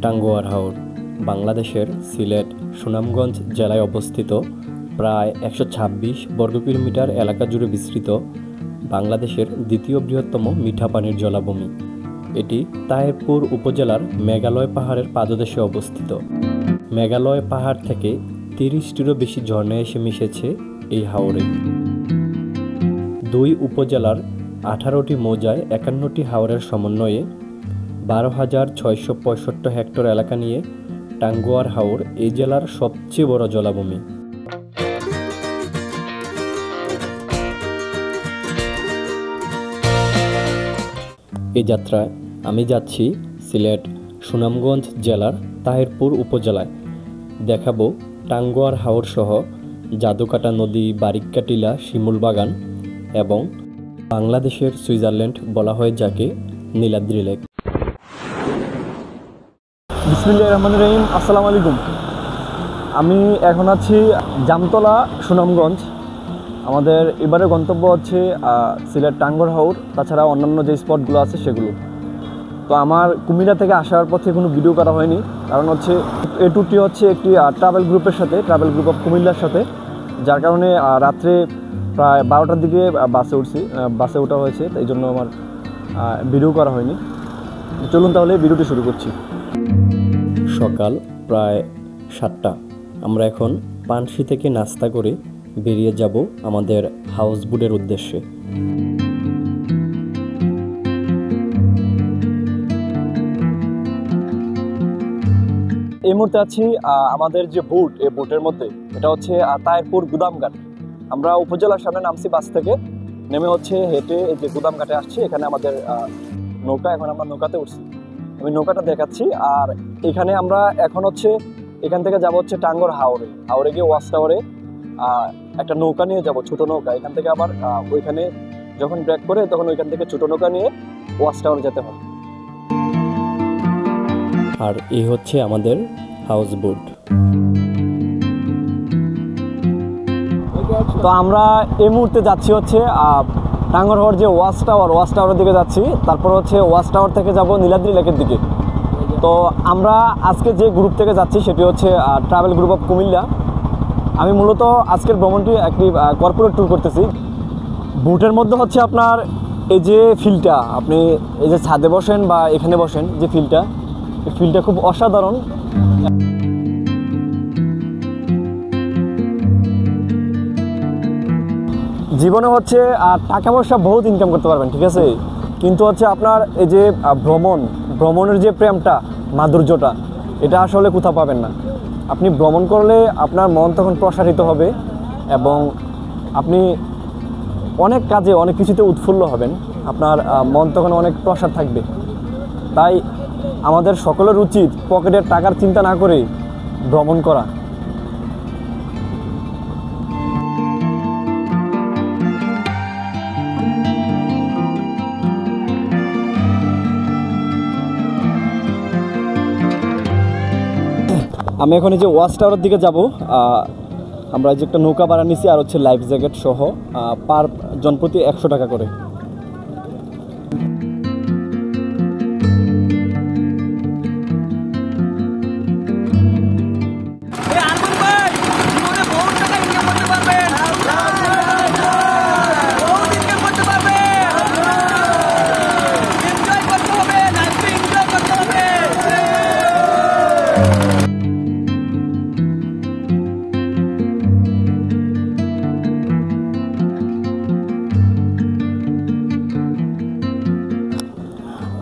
টাঙ্গুয়ার হাওর বাংলাদেশের সিলেট সুনামগঞ্জ জেলায় অবস্থিত প্রায় 126 বর্গ কিলোমিটার এলাকা জুড়ে বিস্তৃত বাংলাদেশের দ্বিতীয় বৃহত্তম মিঠা পানির জলাভূমি। এটি তাহেরপুর উপজেলার মেঘালয় পাহাড়ের পাদদেশে অবস্থিত। মেঘালয় পাহাড় থেকে 30টিরও বেশি ঝর্ণা এসে মিশেছে এই হাওরে। দুই উপজেলার 18টি মৌজায় 51টি হাওরের সমন্বয়ে 12,665 হেক্টর এলাকা নিয়ে টাঙ্গুয়ার হাওর এই জেলার সবচেয়ে বড় জলাভূমি। এই যাত্রায় আমি যাচ্ছি সিলেট সুনামগঞ্জ জেলার তাহেরপুর উপজেলায়। দেখাবো টাঙ্গুয়ার হাওর সহ জাদুকাটা নদী, বারিক্কা টিলা, শিমুল বাগান এবং বাংলাদেশের সুইজারল্যান্ড বলা হয় যাকে নীলাদ্রি লেক। বিসমিল্লাহির রহমানির রহিম। আসসালামু আলাইকুম। আমি এখন আছি জামতলা সুনামগঞ্জ। আমাদের এবারে গন্তব্য হচ্ছে সিলেট টাঙ্গুয়ার হাওর, তাছাড়া অন্যান্য যে স্পটগুলো আছে সেগুলো। তো আমার কুমিল্লা থেকে আসার পথে কোনো ভিডিও করা হয়নি, কারণ হচ্ছে এই ট্যুরটি হচ্ছে একটি ট্রাভেল গ্রুপের সাথে, ট্রাভেল গ্রুপ অফ কুমিল্লার সাথে, যার কারণে রাত্রে প্রায় 12টার দিকে বাসে ওঠা হয়েছে, তাই জন্য আমার ভিডিও করা হয়নি। চলুন তাহলে ভিডিওটি শুরু করছি। সকাল প্রায় 7টা। আমরা এখন পানশি থেকে নাস্তা করে বেরিয়ে যাব আমাদের হাউসবোটের উদ্দেশ্যে। এই মুহূর্তে আছি আমাদের যে বোট, এই বোটের মধ্যে, এটা হচ্ছে তাহেরপুর গুদামঘাট। আমরা উপজেলার সামনে নামছি বাস থেকে, নেমে হচ্ছে হেঁটে এই যে গুদামঘাটে আসছি। এখানে আমাদের নৌকা, এখন আমরা নৌকাতে উঠছি। আমি নৌকাটা দেখাচ্ছি। আর এখানে আমরা এখন হচ্ছে এখান থেকে যাব হচ্ছে টাঙ্গুয়ার হাওরে গিয়ে ওয়াচ টাওয়ারে একটা নৌকা নিয়ে যাব, ছোট নৌকা। এখান থেকে আবার ওইখানে যখন ব্রেক করে তখন ওইখান থেকে ছোট নৌকা নিয়ে ওয়াচ টাওয়ারে যেতে হবে। আর এই হচ্ছে আমাদের হাউস বোট। তো আমরা এই মুহূর্তে যাচ্ছি হচ্ছে টাঙ্গুয়ার হাওর যে ওয়াচ টাওয়ারের দিকে যাচ্ছি। তারপর হচ্ছে ওয়াচ টাওয়ার থেকে যাব নীলাদ্রি লেকের দিকে। তো আমরা আজকে যে গ্রুপ থেকে যাচ্ছি সেটি হচ্ছে ট্রাভেল গ্রুপ অফ কুমিল্লা। আমি মূলত আজকের ভ্রমণটি একটি কর্পোরেট ট্যুর করতেছি। বোটের মধ্যে হচ্ছে আপনার এই যে ফিলটা, আপনি এই যে ছাদে বসেন বা এখানে বসেন, যে ফিলটা, এই ফিলটা খুব অসাধারণ। জীবনে হচ্ছে টাকা পয়সা বহুত ইনকাম করতে পারবেন, ঠিক আছে, কিন্তু হচ্ছে আপনার এই যে ভ্রমণের যে প্রেমটা, মাধুর্যটা, এটা আসলে কোথাও পাবেন না। আপনি ভ্রমণ করলে আপনার মন তখন প্রসারিত হবে এবং আপনি অনেক কাজে, অনেক কিছুতে উৎফুল্ল হবেন। আপনার মন তখন অনেক প্রসার থাকবে। তাই আমাদের সকলের উচিত পকেটের টাকার চিন্তা না করে ভ্রমণ করা। আমি এখন এই যে ওয়াচ টাওয়ারের দিকে যাব। আমরা যে একটা নৌকা ভাড়া নিছি আর হচ্ছে লাইফ জ্যাকেট সহ পার জনপ্রতি 100 টাকা করে।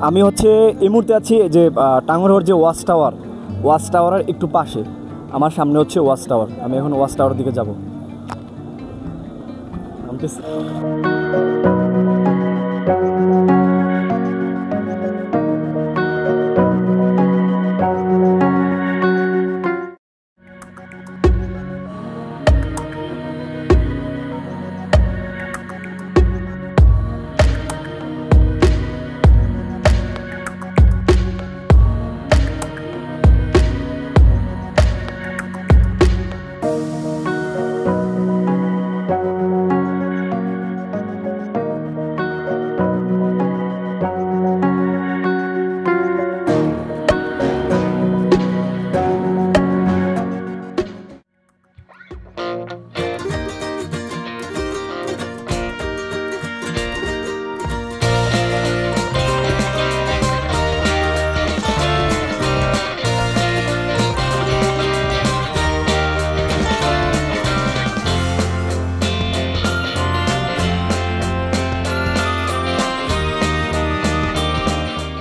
আমি হচ্ছে এই মুহূর্তে আছি যে টাঙ্গুয়ার হাওর যে ওয়াচ টাওয়ারের একটু পাশে। আমার সামনে হচ্ছে ওয়াচ টাওয়ার। আমি এখন ওয়াচ টাওয়ারের দিকে যাব।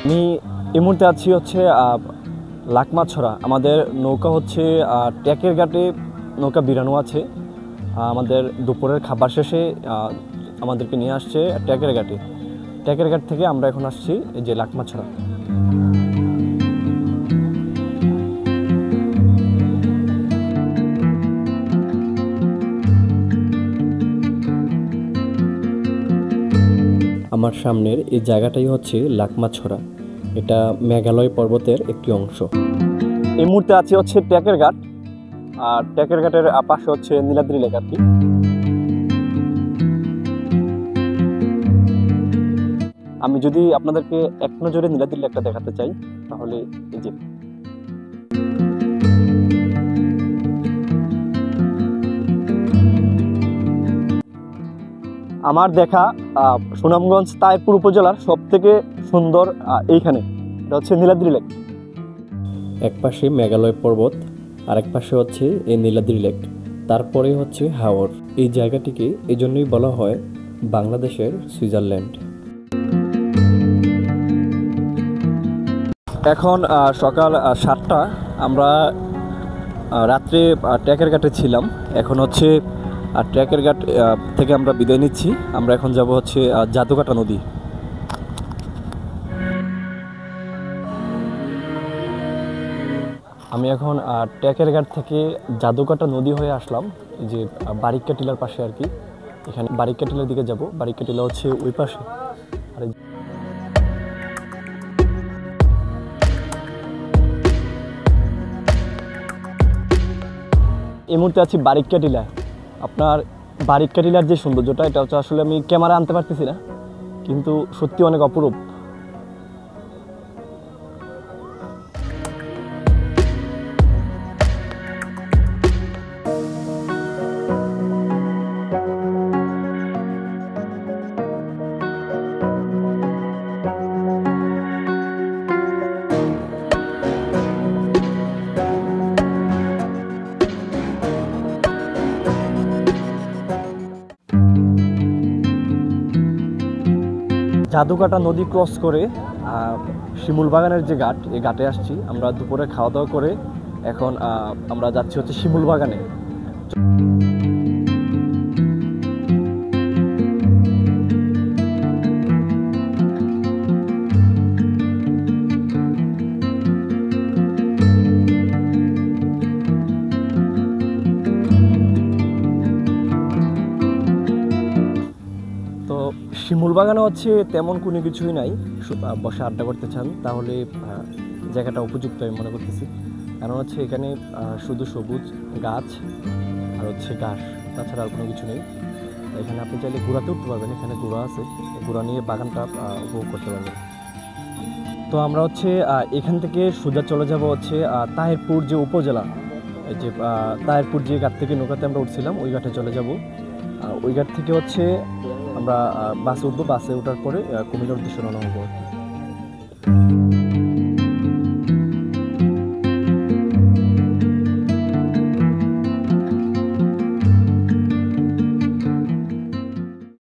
আমি এই মুহূর্তে আছি হচ্ছে লাকমাছড়া। আমাদের নৌকা হচ্ছে ট্যাকের ঘাটে নৌকা বিরানো আছে। আমাদের দুপুরের খাবার শেষে আমাদেরকে নিয়ে আসছে ট্যাকের ঘাটে। ট্যাকের ঘাট থেকে আমরা এখন আসছি এই যে লাকমাছড়া। আমার সামনের এই জায়গাটাই হচ্ছে লাকমাছড়া। এটা মেঘালয় পর্বতের একটি অংশ। এই মুহূর্তে আছি হচ্ছে ট্যাকের ঘাট, আর ট্যাকের ঘাটের পাশে হচ্ছে নীলাদ্রি লেক আর কি। আমি যদি আপনাদেরকে এক নজরে নীলাদ্রি লেকটা দেখাতে চাই তাহলে এই যে আমার দেখা সুনামগঞ্জ তাহিরপুর উপজেলার সব থেকে সুন্দর এইখানে, এটা হচ্ছে নীলাদ্রি লেক। এক পাশে মেঘালয় পর্বত, আরেক পাশে হচ্ছে এই নীলাদ্রি লেক, তারপরে হচ্ছে হাওর। এই জায়গাটিকে এই জন্যই বলা হয় বাংলাদেশের সুইজারল্যান্ড। এখন সকাল 7টা। আমরা রাত্রে ট্র্যাকের ঘাটে ছিলাম। এখন হচ্ছে ট্র্যাকের ঘাট থেকে আমরা বিদায় নিচ্ছি। আমরা এখন যাব হচ্ছে জাদুকাটা নদী। আমি এখন ট্র্যাকের ঘাট থেকে জাদুকাটা নদী হয়ে আসলাম, এই যে বারিক্কা টিলার পাশে আর কি। এখানে বারিক্কা টিলার দিকে যাব। বারিক্কা টিলা হচ্ছে ওই পাশে। আর এই মুহূর্তে আছি বারিক্কা টিলায়। আপনার বারিক্কা টিলার যে সৌন্দর্যটা, এটা হচ্ছে আসলে আমি ক্যামেরা আনতে পারতেছি না, কিন্তু সত্যি অনেক অপরূপ। জাদুকাটা নদী ক্রস করে শিমুল বাগানের যে ঘাট, এই ঘাটে আসছি। আমরা দুপুরে খাওয়া দাওয়া করে এখন আমরা যাচ্ছি হচ্ছে শিমুল বাগানে। শিমুল বাগানে হচ্ছে তেমন কোনো কিছুই নাই। বসে আড্ডা করতে চান তাহলে জায়গাটা উপযুক্ত আমি মনে করতেছি। কারণ হচ্ছে এখানে শুধু সবুজ গাছ আর হচ্ছে ঘাস, তাছাড়া আর কোনো কিছু নেই। এখানে আপনি চাইলে ঘোরাতে উঠতে পারবেন, এখানে ঘোড়া আছে, ঘোড়া নিয়ে বাগানটা উপভোগ করতে পারবেন। তো আমরা হচ্ছে এখান থেকে সোজা চলে যাব হচ্ছে তাহিরপুর যে উপজেলা, এই যে তাহিরপুর যে ঘাট থেকে নৌকাতে আমরা উঠছিলাম ওই ঘাটে চলে যাব। ওই ঘাট থেকে হচ্ছে আমরা বাসে উঠবো। বাসে ওঠার পরে কুমিল্লার উদ্দেশ্যে রওনা হবো।